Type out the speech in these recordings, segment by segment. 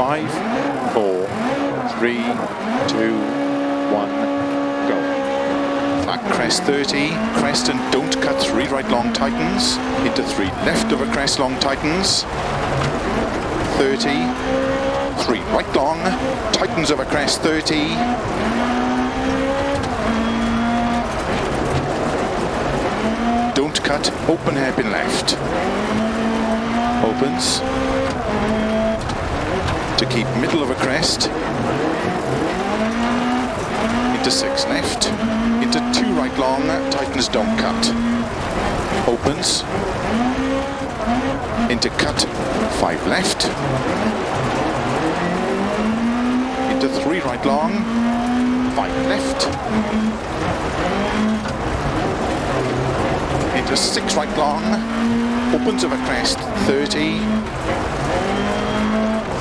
5, 4, 3, 2, 1, go. Flat crest 30, crest and don't cut 3 right long tightens, into 3 left over crest long tightens, 30, 3 right long, tightens over crest 30, don't cut, open hairpin left, opens, to keep middle of a crest, into 6 left, into 2 right long, tightens don't cut, opens, into cut, 5 left, into 3 right long, 5 left, into 6 right long, opens over crest 30,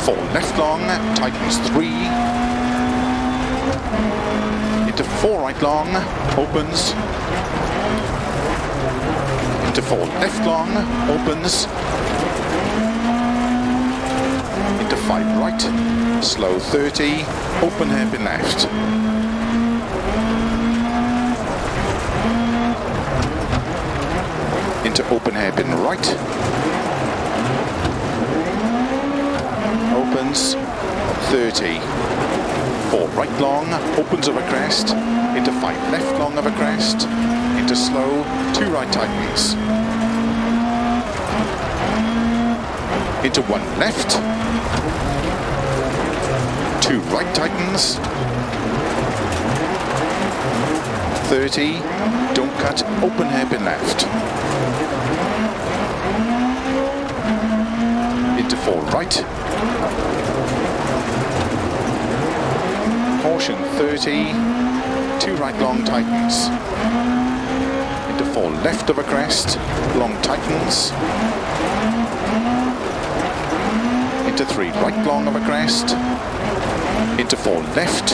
4 left long, tightens 3, into 4 right long, opens, into 4 left long, opens, into 5 right, slow 30, open hairpin left, into open hairpin right, opens, 30, 4 right long, opens over crest, into 5 left long over crest, into slow, 2 right tightens, into 1 left, 2 right tightens, 30, don't cut, open hairpin left, into 4 right, caution 30, 2 right long tightens, into 4 left of a crest, long tightens, into 3 right long of a crest, into 4 left,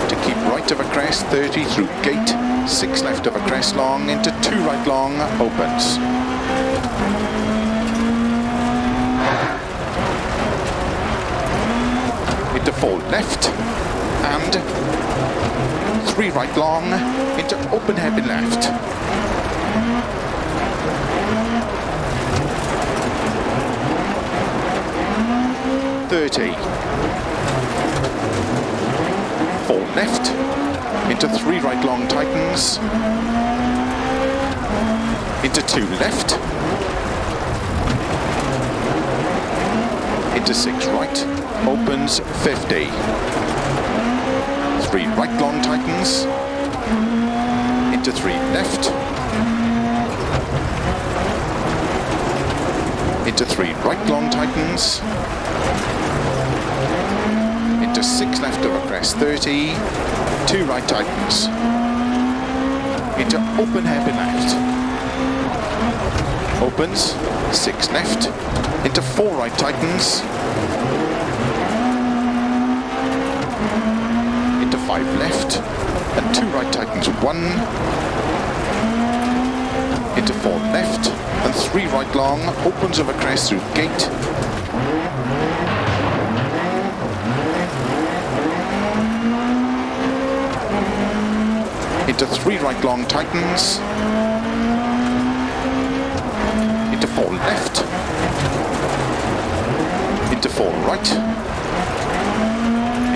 to keep right of a crest 30 through gate, 6 left of a crest long, into 2 right long, opens. Into 4 left and 3 right long, into open hairpin left, .30, 4 left, into 3 right long tightens, into 2 left, into 6 right, opens 50, 3 right long tightens, into 3 left, into 3 right long tightens, into 6 left over crest 30, 2 right tightens, into open hairpin left, opens, 6 left, into 4 right tightens, into 5 left, and 2 right tightens 1, into 4 left, and 3 right long, opens over crest through gate, into 3 right long tightens, into 4 left, into 4 right,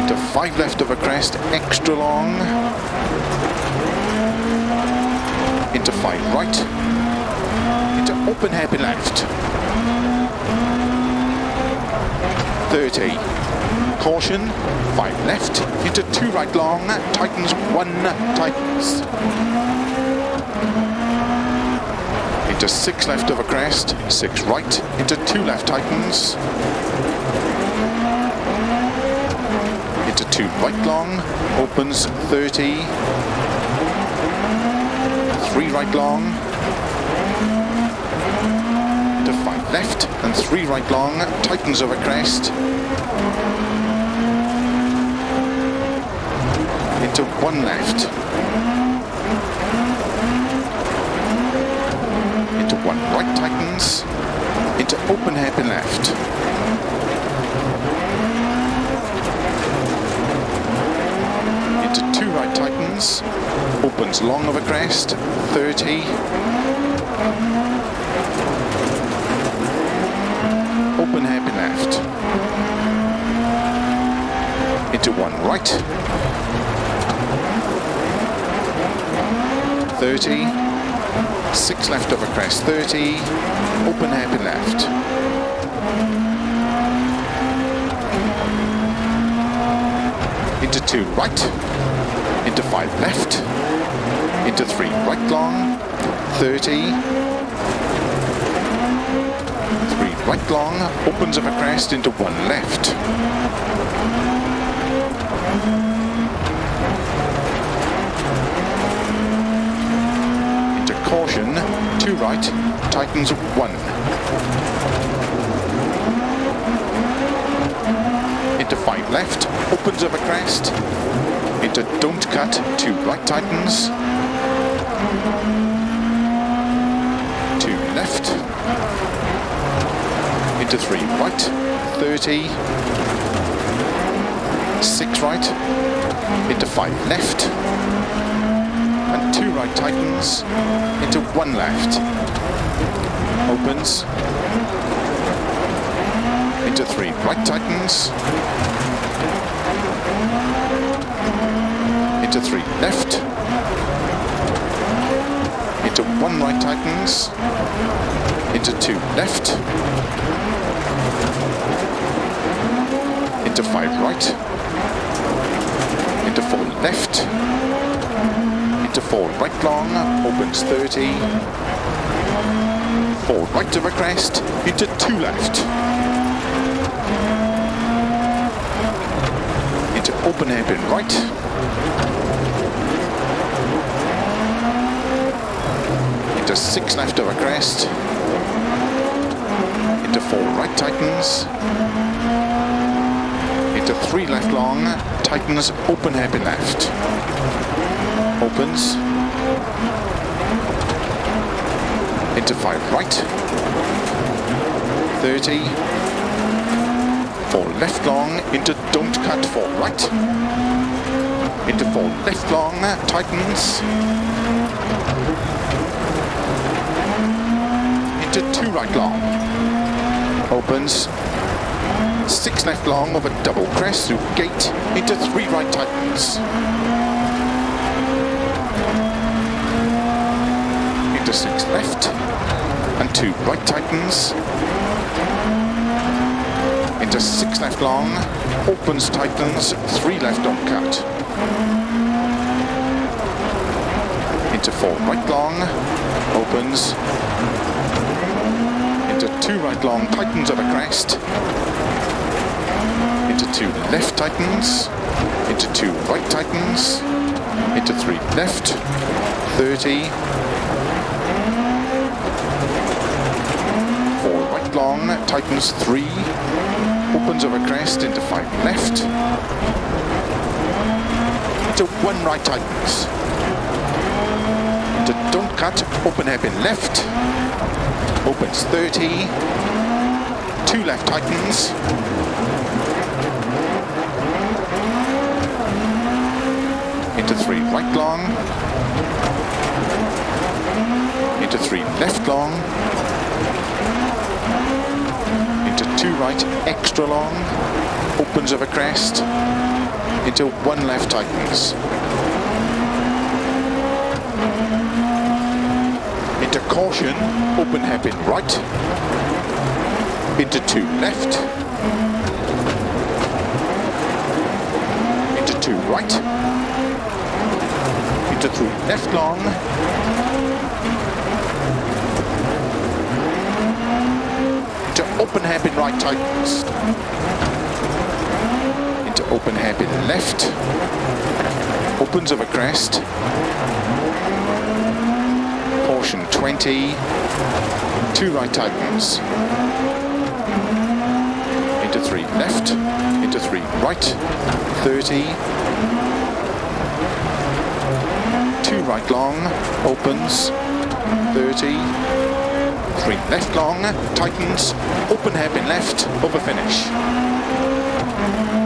into 5 left of a crest, extra long, into 5 right, into open hairpin left, 30, caution, 5 left, into 2 right long, tightens 1, tightens, into 6 left of a crest, 6 right, into 2 left tightens, into 2 right long, opens 30, 3 right long, into 5 left, and 3 right long, tightens over crest, into 1 left, into 1 right tightens, into open hairpin left. Into 2 right tightens, opens long of a crest, 30. Open hairpin left. Into 1 right. 30. 6 left over crest, 30. Open hairpin left. Into 2 right. Into 5 left. Into 3 right long. 30. 3 right long. Opens over crest into 1 left. Caution, 2 right, tightens 1. Into 5 left, opens over crest. Into don't cut, 2 right tightens. 2 left. Into 3 right, 30. 6 right. Into 5 left. And 2 right tightens into 1 left. Opens. Into 3 right tightens. Into 3 left. Into 1 right tightens. Into 2 left. Into 5 right. Into 4 left. Into 4 right long, opens 30. 4 right of a crest, into 2 left. Into open hairpin right. Into 6 left of a crest. Into 4 right tightens. Into 3 left long, tightens open hairpin left. Opens. Into 5 right. 30. 4 left long, into don't cut 4 right. Into 4 left long, tightens. Into 2 right long. Opens. 6 left long of a double crest through gate, into 3 right tightens. Into 6 left, and 2 right tightens. Into 6 left long, opens tightens, 3 left don't cut. Into 4 right long, opens. Into 2 right long, tightens of a crest. Into 2 left tightens, into 2 right tightens, into 3 left, 30, 4 right long, tightens 3, opens over crest into 5 left, into 1 right tightens, into don't cut, open hairpin left, opens 30, 2 left tightens, into 3 right long, into 3 left long, into 2 right extra long, opens of a crest, into 1 left tightens, into caution, open hairpin right, into 2 left, into 2 right, into 3 left long, into open hairpin right tightens, into open hairpin left, opens of a crest, caution 20, 2 right tightens, into 3 left, into 3 right, 30, 2 right long, opens, 30, 3 left long, tightens, open hairpin left, over finish.